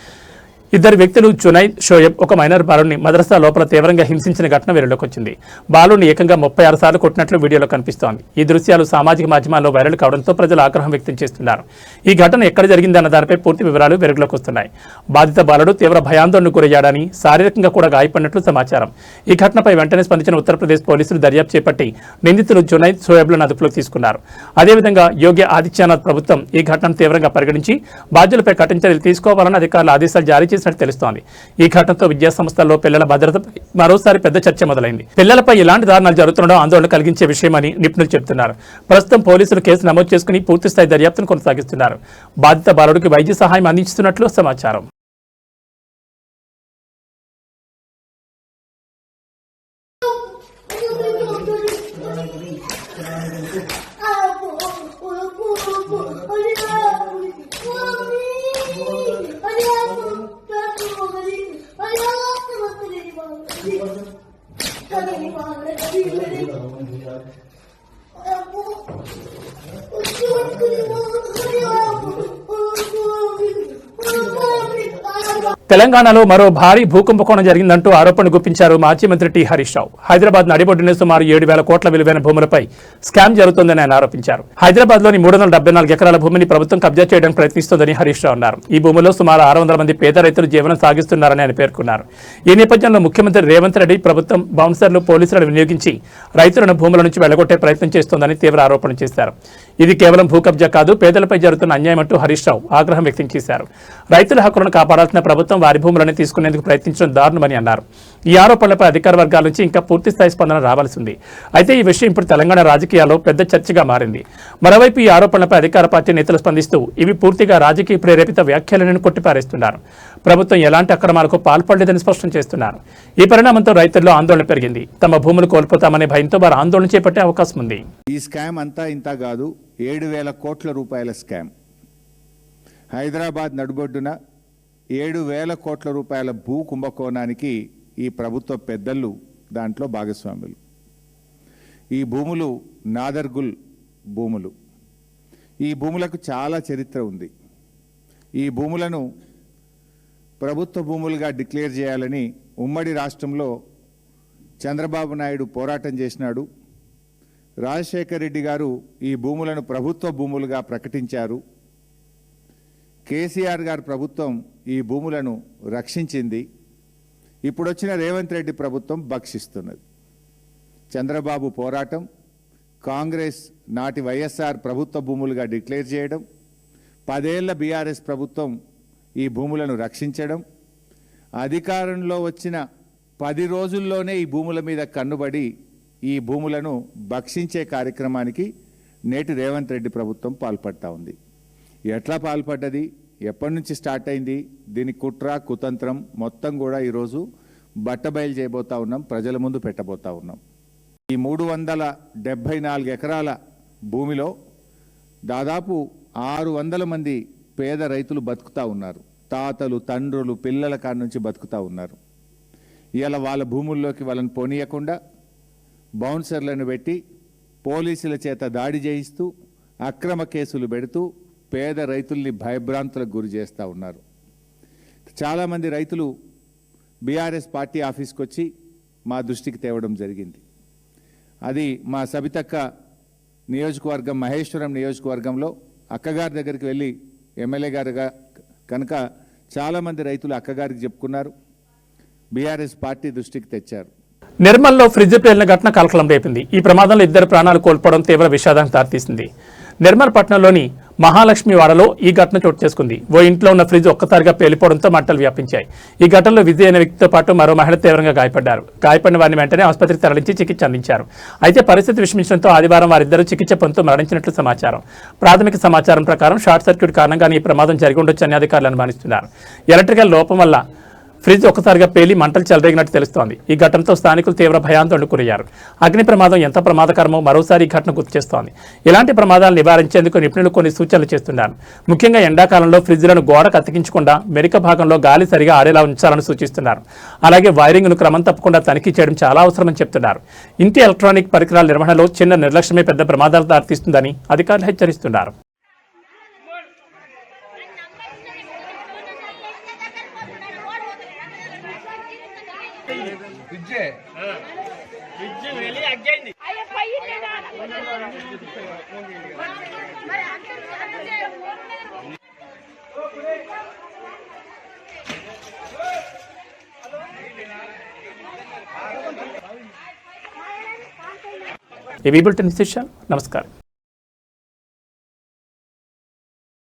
ఇద్దరు వ్యక్తులు జునైద్, షోయబ్ ఒక మైనర్ బాలుని మదరసా లోపల తీవ్రంగా హింసించిన ఘటన వెలుగులోకి వచ్చింది. బాలుని ఏకంగా 36 సార్లు కొట్టినట్లు వీడియోలో కనిపిస్తోంది. ఈ దృశ్యాలు సామాజిక మాధ్యమాల్లో వైరల్ కావడంతో ప్రజలు ఆగ్రహం వ్యక్తం చేస్తున్నారు. ఈ ఘటన ఎక్కడ జరిగిందన్న దానిపై పూర్తి వివరాలు వెలుగులోకి వస్తున్నాయి. బాధిత బాలుడు తీవ్ర భయాందోళనకు గురయ్యాడని, శారీరకంగా కూడా గాయపడినట్లు సమాచారం. ఈ ఘటనపై వెంటనే స్పందించిన ఉత్తరప్రదేశ్ పోలీసులు దర్యాప్తు చేపట్టి నిందితులు జునైద్, షోయబ్లను అదుపులోకి తీసుకున్నారు. అదేవిధంగా యోగి ఆదిత్యనాథ్ ప్రభుత్వం ఈ ఘటనను తీవ్రంగా పరిగణించి బాధ్యులపై కఠిన చర్యలు తీసుకోవాలని అధికారులు ఆదేశాలు జారీ చేసినట్టు తెలుస్తోంది. ఈ ఘటనతో విద్యాసంస్థల్లో పిల్లల భద్రతపై మరోసారి పెద్ద చర్చ మొదలైంది. పిల్లలపై ఇలాంటి దారుణాలు జరుగుతుండడం ఆందోళన కలిగించే విషయమని నిపుణులు చెబుతున్నారు. ప్రస్తుతం పోలీసులు కేసు నమోదు చేసుకుని పూర్తిస్థాయి దర్యాప్తును కొనసాగిస్తున్నారు. బాధిత బాలుడికి వైద్య సహాయం అందిస్తున్నట్లు సమాచారం. తెలంగాణలో మరో భారీ భూకుంభకోణం జరిగిందంటూ ఆరోపణలు గుప్పించారు మాజీ మంత్రి టి హరీష్ రావు. హైదరాబాద్ నడిబొడ్డున సుమారు 7,000 కోట్ల విలువైన భూములపై స్కామ్ జరుగుతోందని ఆయన ఆరోపించారు. హైదరాబాద్ లోని 374 ఎకరాల భూమిని ప్రభుత్వం కబ్జా చేయడానికి ప్రయత్నిస్తోందని హరీష్ రావు అన్నారు. ఈ భూముల్లో సుమారు 600 మంది పేద రైతులు జీవనం సాగిస్తున్నారని ఆయన పేర్కొన్నారు. ఈ నేపథ్యంలో ముఖ్యమంత్రి రేవంత్ రెడ్డి ప్రభుత్వం బౌన్సర్లు, పోలీసులను వినియోగించి రైతులను భూముల నుంచి వెళ్లగొట్టే ప్రయత్నం చేస్తోందని తీవ్ర ఆరోపణలు చేశారు. ఇది కేవలం భూ కబ్జా కాదు, పేదలపై జరుగుతున్న అన్యాయం అంటూ హరీష్ రావు ఆగ్రహం వ్యక్తం చేశారు. రైతుల హక్కులను కాపాడాల్సిన ప్రభుత్వం వారి భూములను తీసుకునేందుకు ప్రయత్నించడం దారుణమని అన్నారు. ఈ ఆరోపణలపై అధికార వర్గాల నుంచి ఇంకా పూర్తి స్థాయి స్పందన రావాల్సి ఉంది. అయితే ఈ విషయం ఇప్పుడు తెలంగాణ రాజకీయాల్లో పెద్ద చర్చగా మారింది. మరోవైపు ఈ ఆరోపణలపై అధికార పార్టీ నేతలు స్పందిస్తూ ఇవి పూర్తిగా రాజకీయ ప్రేరేపిత వ్యాఖ్యలను కొట్టిపారేస్తున్నారు. ప్రభుత్వం ఎలాంటి అక్రమాలకు పాల్పడలేదని స్పష్టం చేస్తున్నారు. ఈ పరిణామంతో రైతుల్లో ఆందోళన పెరిగింది. తమ భూములు కోల్పోతామనే భయంతో వారు ఆందోళన చేపట్టే అవకాశం ఉంది. ఈ స్కామ్ అంతా ఇంత కాదు, 7,000 కోట్ల రూపాయల స్కామ్. హైదరాబాద్ నడుబొడ్డున 7,000 కోట్ల రూపాయల భూ కుంభకోణానికి ఈ ప్రభుత్వ పెద్దలు దాంట్లో భాగస్వాములు. ఈ భూములు నాదర్గుల్ భూములు. ఈ భూములకు చాలా చరిత్ర ఉంది. ఈ భూములను ప్రభుత్వ భూములుగా డిక్లేర్ చేయాలని ఉమ్మడి రాష్ట్రంలో చంద్రబాబు నాయుడు పోరాటం చేసినాడు. రాజశేఖర్ రెడ్డి గారు ఈ భూములను ప్రభుత్వ భూములుగా ప్రకటించారు. కేసీఆర్ గారి ప్రభుత్వం ఈ భూములను రక్షించింది. ఇప్పుడు వచ్చిన రేవంత్ రెడ్డి ప్రభుత్వం భక్షిస్తున్నది. చంద్రబాబు పోరాటం, కాంగ్రెస్ నాటి వైఎస్ఆర్ ప్రభుత్వ భూములుగా డిక్లేర్ చేయడం, 10 ఏళ్ల బీఆర్ఎస్ ప్రభుత్వం ఈ భూములను రక్షించడం, అధికారంలో వచ్చిన 10 రోజుల్లోనే ఈ భూముల మీద కన్నుబడి ఈ భూములను భక్షించే కార్యక్రమానికి నేటి రేవంత్ రెడ్డి ప్రభుత్వం పాల్పడతా ఉంది. ఎట్లా పాల్పడ్డది, ఎప్పటి నుంచి స్టార్ట్ అయింది, దీని కుట్ర కుతంత్రం మొత్తం కూడా ఈరోజు బట్టబయలు చేయబోతా ఉన్నాం, ప్రజల ముందు పెట్టబోతా ఉన్నాం. ఈ 374 ఎకరాల భూమిలో దాదాపు 600 మంది పేద రైతులు బతుకుతూ ఉన్నారు. తాతలు, తండ్రులు, పిల్లల కాడ నుంచి బతుకుతూ ఉన్నారు. ఇవాళ వాళ్ళ భూముల్లోకి వాళ్ళని పోనీయకుండా బౌన్సర్లను పెట్టి పోలీసుల చేత దాడి చేయిస్తూ అక్రమ కేసులు పెడుతూ పేద రైతుల్ని భయభ్రాంతులకు గురి చేస్తూ ఉన్నారు. చాలామంది రైతులు బీఆర్ఎస్ పార్టీ ఆఫీస్కి వచ్చి మా దృష్టికి తేవడం జరిగింది. అది మా సబితక్క నియోజకవర్గం, మహేశ్వరం నియోజకవర్గంలో అక్కగారి దగ్గరికి వెళ్ళి ఎమ్మెల్యే గారుగా కనుక చాలామంది రైతులు అక్కగారికి చెప్పుకున్నారు, బీఆర్ఎస్ పార్టీ దృష్టికి తెచ్చారు. నిర్మల్లో ఫ్రిడ్జ్ పేలిన ఘటన కలకలం రేపింది. ఈ ప్రమాదంలో 2 ప్రాణాలు కోల్పోవడం తీవ్ర విషాదానికి దారితీసింది. నిర్మల్ పట్టణంలోని మహాలక్ష్మి వాడలో ఈ ఘటన చోటు చేసుకుంది. ఓ ఇంట్లో ఉన్న ఫ్రిడ్జ్ ఒక్కసారిగా పేలిపోవడంతో మంటలు వ్యాపించాయి. ఈ ఘటనలో విజయ్ అనే వ్యక్తితో పాటు మరో మహిళ తీవ్రంగా గాయపడ్డారు. గాయపడిన వారిని వెంటనే ఆసుపత్రికి తరలించి చికిత్స అందించారు. అయితే పరిస్థితి విషమించడంతో ఆదివారం వారిద్దరూ చికిత్స పొందుతూ మరణించినట్లు సమాచారం. ప్రాథమిక సమాచారం ప్రకారం షార్ట్ సర్క్యూట్ కారణంగానే ఈ ప్రమాదం జరిగి ఉండొచ్చని అధికారులు అనుమానిస్తున్నారు. ఎలక్ట్రికల్ లోపం వల్ల ఫ్రిడ్జ్ ఒక్కసారిగా పేలి మంటలు చెలరేగినట్టు తెలుస్తోంది. ఈ ఘటనతో స్థానికులు తీవ్ర భయాందోళనకు గురయ్యారు. అగ్ని ప్రమాదం ఎంత ప్రమాదకరమో మరోసారి ఈ ఘటన గుర్తు చేస్తోంది. ఇలాంటి ప్రమాదాలు నివారించేందుకు నిపుణులు కొన్ని సూచనలు చేస్తున్నారు. ముఖ్యంగా ఎండాకాలంలో ఫ్రిడ్జ్లను గోడకు అతికించకుండా మెరిక భాగంలో గాలి సరిగా ఆడేలా ఉంచాలని సూచిస్తున్నారు. అలాగే వైరింగ్ను క్రమం తప్పకుండా తనిఖీ చేయడం చాలా అవసరమని చెప్తున్నారు. ఇంటి ఎలక్ట్రానిక్ పరికరాల నిర్వహణలో చిన్న నిర్లక్ష్యమే పెద్ద ప్రమాదాలకు దారితీస్తుందని అధికారులు హెచ్చరిస్తున్నారు. ఈ బులెటిన్ విశేషాలు. నమస్కారం.